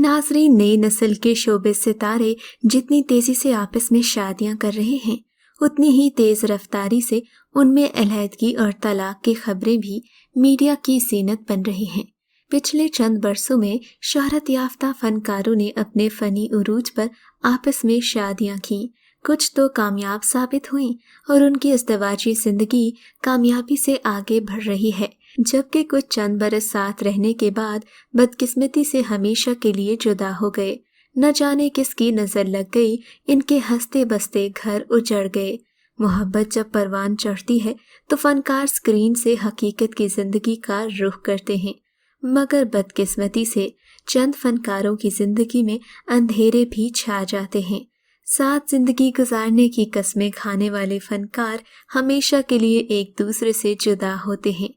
नाजरीन, नई नस्ल के शोबिज़ सितारे जितनी तेजी से आपस में शादियां कर रहे हैं, उतनी ही तेज रफ्तारी से उनमें अलहदगी और तलाक की खबरें भी मीडिया की ज़ीनत बन रही हैं। पिछले चंद बरसों में शोहरत याफ्ता फनकारों ने अपने फ़नी उरूज पर आपस में शादियां की। कुछ तो कामयाब साबित हुई और उनकी इज़्दिवाजी ज़िंदगी कामयाबी से आगे बढ़ रही है, जबकि कुछ चंद बरस साथ रहने के बाद बदकिस्मती से हमेशा के लिए जुदा हो गए। न जाने किसकी नज़र लग गई, इनके हंसते बसते घर उजड़ गए। मोहब्बत जब परवान चढ़ती है तो फनकार स्क्रीन से हकीकत की ज़िंदगी का रुख करते हैं, मगर बदकिस्मती से चंद फनकारों की ज़िंदगी में अंधेरे भी छा जाते हैं। साथ जिंदगी गुजारने की कस्में खाने वाले फनकार हमेशा के लिए एक दूसरे से जुदा होते हैं,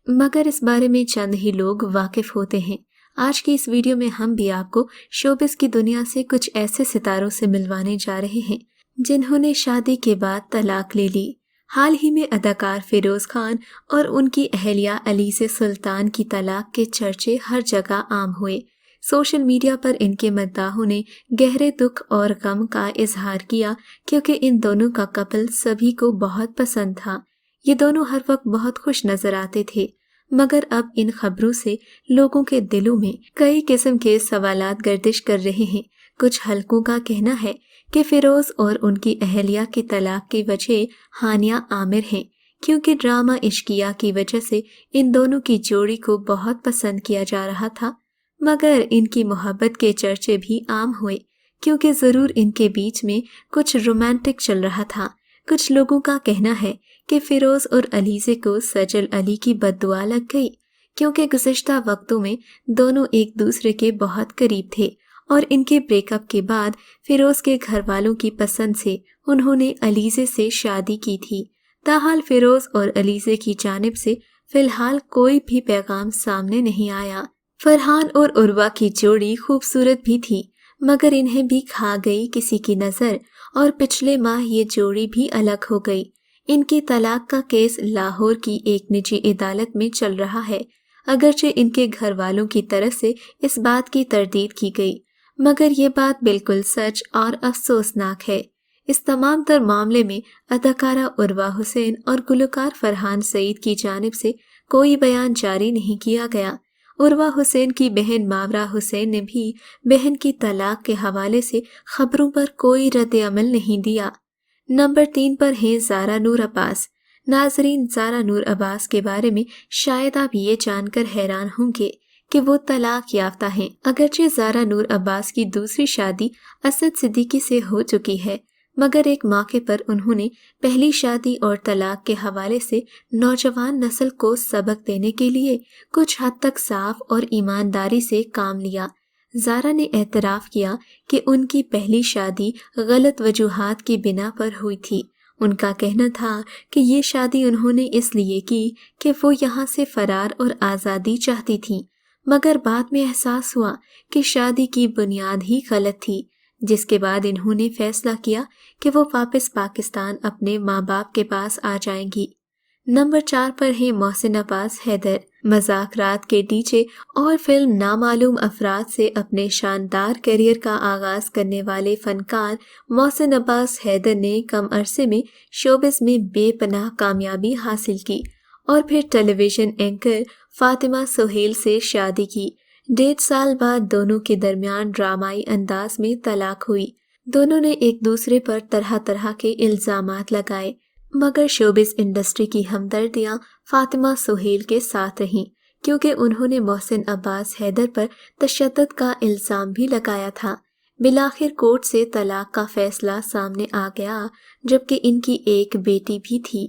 मगर इस बारे में चंद ही लोग वाकिफ होते हैं। आज की इस वीडियो में हम भी आपको शोबिस की दुनिया से कुछ ऐसे सितारों से मिलवाने जा रहे हैं जिन्होंने शादी के बाद तलाक ले ली। हाल ही में अदाकार फिरोज खान और उनकी अहलिया अलीज़े सुल्तान की तलाक के चर्चे हर जगह आम हुए। सोशल मीडिया पर इनके मद्दाहों ने गहरे दुख और गम का इजहार किया, क्योंकि इन दोनों का कपल सभी को बहुत पसंद था। ये दोनों हर वक्त बहुत खुश नजर आते थे, मगर अब इन खबरों से लोगों के दिलों में कई किस्म के सवालात गर्दिश कर रहे हैं। कुछ हलकों का कहना है कि फिरोज और उनकी अहलिया की तलाक की वजह हानिया आमिर हैं, क्योंकि ड्रामा इश्किया की वजह से इन दोनों की जोड़ी को बहुत पसंद किया जा रहा था, मगर इनकी मोहब्बत के चर्चे भी आम हुए, क्योंकि ज़रूर इनके बीच में कुछ रोमांटिक चल रहा था। कुछ लोगों का कहना है कि फिरोज और अलीज़े को सजल अली की बद्दुआ लग गई, क्योंकि गुज़िश्ता वक्तों में दोनों एक दूसरे के बहुत करीब थे और इनके ब्रेकअप के बाद फिरोज के घर वालों की पसंद से उन्होंने अलीज़े से शादी की थी। ताहाल फिरोज और अलीज़े की जानिब से फ़िलहाल कोई भी पैगाम सामने नहीं आया। फरहान और उर्वा की जोड़ी खूबसूरत भी थी, मगर इन्हें भी खा गई किसी की नज़र और पिछले माह ये जोड़ी भी अलग हो गई। इनकी तलाक का केस लाहौर की एक निजी अदालत में चल रहा है। अगरचे इनके घर वालों की तरफ से इस बात की तरदीद की गई, मगर ये बात बिल्कुल सच और अफसोसनाक है। इस तमाम तर मामले में अदाकारा उर्वा हुसैन और गुलकार फरहान सईद की जानिब से कोई बयान जारी नहीं किया गया। उर्वा हुसैन की बहन मावरा हुसैन ने भी बहन की तलाक के हवाले से खबरों पर कोई रद्द अमल नहीं दिया। नंबर 3 पर हैं ज़ारा नूर अब्बास। नाजरीन, ज़ारा नूर अब्बास के बारे में शायद आप ये जानकर हैरान होंगे कि वो तलाक याफ्ता हैं। अगरचे ज़ारा नूर अब्बास की दूसरी शादी असद सिद्दीकी से हो चुकी है, मगर एक मौके पर उन्होंने पहली शादी और तलाक के हवाले से नौजवान नस्ल को सबक देने के लिए कुछ हद तक साफ और ईमानदारी से काम लिया। ज़ारा ने एतराफ़ किया कि उनकी पहली शादी गलत वजूहात की बिना पर हुई थी। उनका कहना था कि ये शादी उन्होंने इसलिए की कि वो यहाँ से फरार और आज़ादी चाहती थीं, मगर बाद में एहसास हुआ कि शादी की बुनियाद ही गलत थी, जिसके बाद इन्होंने फैसला किया कि वो वापस पाकिस्तान अपने माँ बाप के पास आ जाएंगी। नंबर 4 पर है मोहसिन अब्बास हैदर। मजाक रात के डीजे और फिल्म नामालूम अफराद से अपने शानदार करियर का आगाज करने वाले फनकार मोहसिन अब्बास हैदर ने कम अरसे में शोबिस में बेपनाह कामयाबी हासिल की और फिर टेलीविजन एंकर फातिमा सोहेल से शादी की। 1.5 साल बाद दोनों के दरमियान ड्रामाई अंदाज में तलाक हुई। दोनों ने एक दूसरे पर तरह तरह के इल्जामात लगाए, मगर शोबिस इंडस्ट्री की हमदर्दियां फातिमा सोहेल के साथ रहीं, क्योंकि उन्होंने मोहसिन अब्बास हैदर पर तशद्दुद का इल्ज़ाम भी लगाया था। बिलाखिर कोर्ट से तलाक का फैसला सामने आ गया, जबकि इनकी एक बेटी भी थी।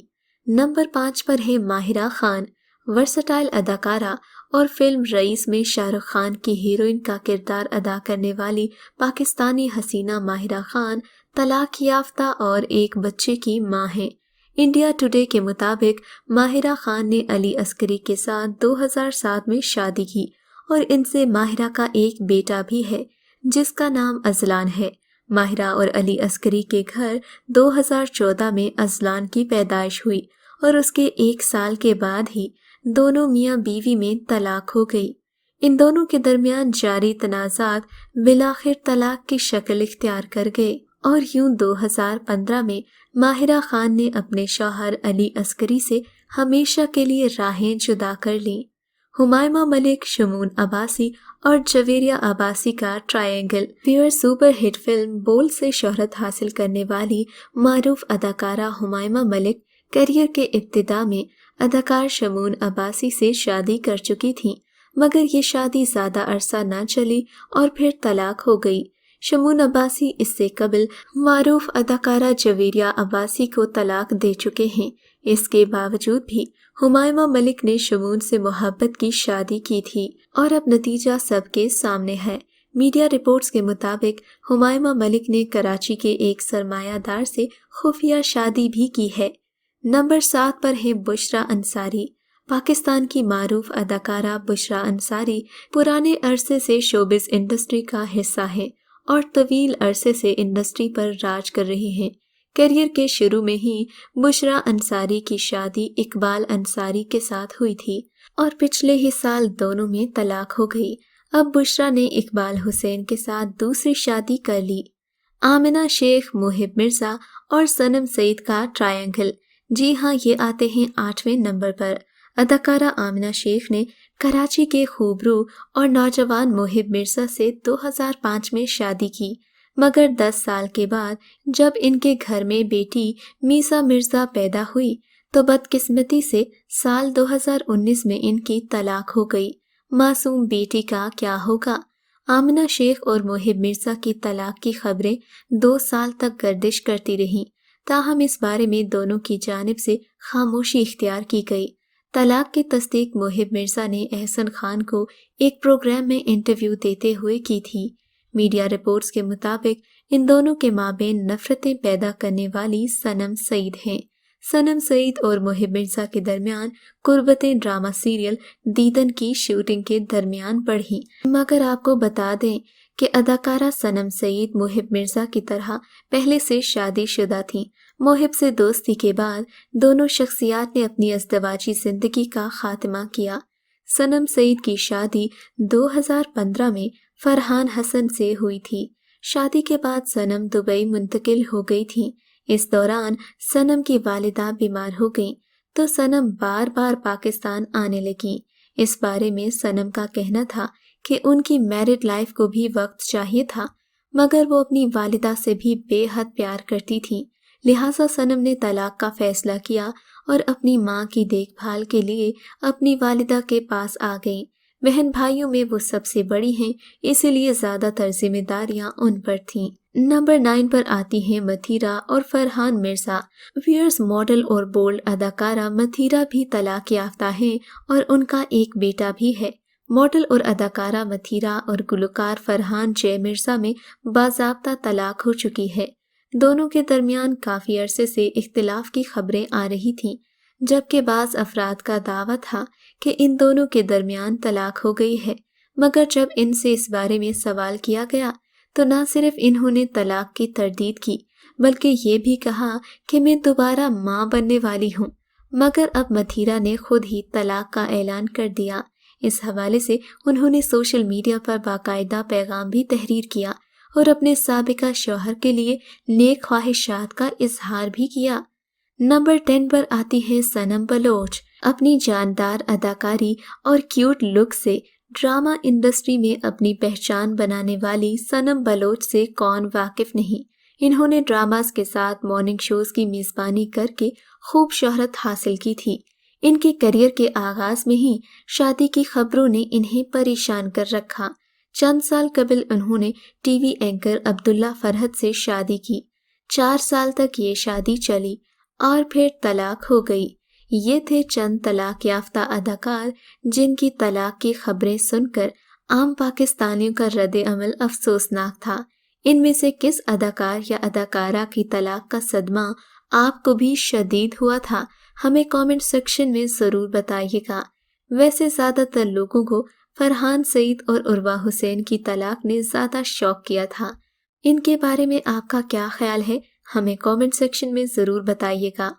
नंबर 5 पर है माहिरा खान। वर्सटाइल अदाकारा और फिल्म रईस में शाहरुख खान की हीरोइन का किरदार अदा करने वाली पाकिस्तानी हसीना माहिरा खान तलाक याफ्ता और एक बच्चे की मां हैं। इंडिया टुडे के मुताबिक माहिरा खान ने अली अस्करी के साथ 2007 में शादी की और इनसे माहिरा का एक बेटा भी है, जिसका नाम अजलान है। माहिरा और अली अस्करी के घर 2014 में अजलान की पैदाइश हुई और उसके 1 साल के बाद ही दोनों मियाँ बीवी में तलाक हो गई। ان دونوں کے درمیان جاری تنازعات بالآخر طلاق کی شکل اختیار کر گئے اور یوں 2015 میں ماہرہ خان نے اپنے شوہر علی عسکری سے ہمیشہ کے لیے راہیں جدا کر لیں۔ ہمائمہ ملک، شمون عباسی اور جویریہ عباسی کا ٹرائینگل فیئر سپر ہٹ فلم بول سے شہرت حاصل کرنے والی معروف اداکارہ ہمائمہ ملک کیریئر کے ابتدا میں اداکار شمون عباسی سے شادی کر چکی تھیں، مگر یہ شادی زیادہ عرصہ نہ چلی اور پھر طلاق ہو گئی۔ شمون عباسی اس سے قبل معروف اداکارہ جویریہ عباسی کو طلاق دے چکے ہیں۔ اس کے باوجود بھی ہمائمہ ملک نے شمون سے محبت کی شادی کی تھی اور اب نتیجہ سب کے سامنے ہے۔ میڈیا رپورٹس کے مطابق ہمائمہ ملک نے کراچی کے ایک سرمایہ دار سے خفیہ شادی بھی کی ہے۔ نمبر 7 پر ہیں بشریٰ انصاری۔ پاکستان کی معروف اداکارہ بشریٰ انصاری پرانے عرصے سے شوبز انڈسٹری کا حصہ ہیں اور طویل عرصے سے انڈسٹری پر راج کر رہی ہیں۔ کیریئر کے شروع میں ہی بشریٰ انصاری کی شادی اقبال انصاری کے ساتھ ہوئی تھی اور پچھلے ہی سال دونوں میں طلاق ہو گئی۔ اب بشریٰ نے اقبال حسین کے ساتھ دوسری شادی کر لی۔ آمنہ شیخ، محب مرزا اور صنم سعید کا ٹرائینگل، جی ہاں، یہ آتے ہیں 8ویں نمبر پر۔ اداکارہ آمنہ شیخ نے کراچی کے خوبرو اور نوجوان محب مرزا سے 2005 میں شادی کی، مگر 10 سال کے بعد جب ان کے گھر میں بیٹی میسا مرزا پیدا ہوئی تو بدقسمتی سے سال 2019 میں ان کی طلاق ہو گئی۔ معصوم بیٹی کا کیا ہوگا؟ آمنہ شیخ اور محب مرزا کی طلاق کی خبریں 2 سال تک گردش کرتی رہیں، تاہم اس بارے میں دونوں کی جانب سے خاموشی اختیار کی گئی۔ طلاق کی تصدیق محب مرزا نے احسن خان کو ایک پروگرام میں انٹرویو دیتے ہوئے کی تھی۔ میڈیا رپورٹس کے مطابق ان دونوں کے مابین نفرتیں پیدا کرنے والی صنم سعید ہیں۔ صنم سعید اور محب مرزا کے درمیان قربتیں ڈرامہ سیریل دیدن کی شوٹنگ کے درمیان بڑھیں، مگر آپ کو بتا دیں کہ اداکارہ صنم سعید محب مرزا کی طرح پہلے سے شادی شدہ تھیں۔ محب سے دوستی کے بعد دونوں شخصیات نے اپنی ازدواجی زندگی کا خاتمہ کیا۔ صنم سعید کی شادی 2015 میں فرحان حسن سے ہوئی تھی۔ شادی کے بعد صنم دبئی منتقل ہو گئی تھیں۔ اس دوران صنم کی والدہ بیمار ہو گئیں تو صنم بار بار پاکستان آنے لگیں۔ اس بارے میں صنم کا کہنا تھا کہ ان کی میرڈ لائف کو بھی وقت چاہیے تھا، مگر وہ اپنی والدہ سے بھی بے حد پیار کرتی تھیں، لہٰذا صنم نے طلاق کا فیصلہ کیا اور اپنی ماں کی دیکھ بھال کے لیے اپنی والدہ کے پاس آ گئیں۔ بہن بھائیوں میں وہ سب سے بڑی ہیں، اسی لیے زیادہ تر ذمہ داریاں ان پر تھیں۔ نمبر 9 پر آتی ہیں متھیرا اور فرحان مرزا۔ ویئرز ماڈل اور بولڈ اداکارہ متھیرا بھی طلاق یافتہ ہیں اور ان کا ایک بیٹا بھی ہے۔ ماڈل اور اداکارہ متھیرا اور گلوکار فرحان جے مرزا میں باضابطہ طلاق ہو چکی ہے۔ دونوں کے درمیان کافی عرصے سے اختلاف کی خبریں آ رہی تھیں، جبکہ بعض افراد کا دعویٰ تھا کہ ان دونوں کے درمیان طلاق ہو گئی ہے، مگر جب ان سے اس بارے میں سوال کیا گیا تو نہ صرف انہوں نے طلاق کی تردید کی بلکہ یہ بھی کہا کہ میں دوبارہ ماں بننے والی ہوں، مگر اب متھیرا نے خود ہی طلاق کا اعلان کر دیا۔ اس حوالے سے انہوں نے سوشل میڈیا پر باقاعدہ پیغام بھی تحریر کیا اور اپنے سابقہ شوہر کے لیے نیک خواہشات کا اظہار بھی کیا۔ نمبر 10 پر آتی ہے صنم بلوچ۔ اپنی جاندار اداکاری اور کیوٹ لک سے ڈرامہ انڈسٹری میں اپنی پہچان بنانے والی صنم بلوچ سے کون واقف نہیں۔ انہوں نے ڈراماز کے ساتھ مارننگ شوز کی میزبانی کر کے خوب شہرت حاصل کی تھی۔ ان کے کیریئر کے آغاز میں ہی شادی کی خبروں نے انہیں پریشان کر رکھا۔ چند سال قبل انہوں نے ٹی وی اینکر عبداللہ فرحت سے شادی کی۔ 4 سال تک یہ شادی چلی اور پھر طلاق ہو گئی۔ یہ تھے چند طلاق یافتہ اداکار جن کی طلاق کی خبریں سن کر عام پاکستانیوں کا رد عمل افسوسناک تھا۔ ان میں سے کس اداکار یا اداکارہ کی طلاق کا صدمہ آپ کو بھی شدید ہوا تھا؟ ہمیں کامنٹ سیکشن میں ضرور بتائیے گا۔ ویسے زیادہ تر لوگوں کو فرحان سعید اور عروہ حسین کی طلاق نے زیادہ شوق کیا تھا۔ ان کے بارے میں آپ کا کیا خیال ہے؟ ہمیں کامنٹ سیکشن میں ضرور بتائیے گا۔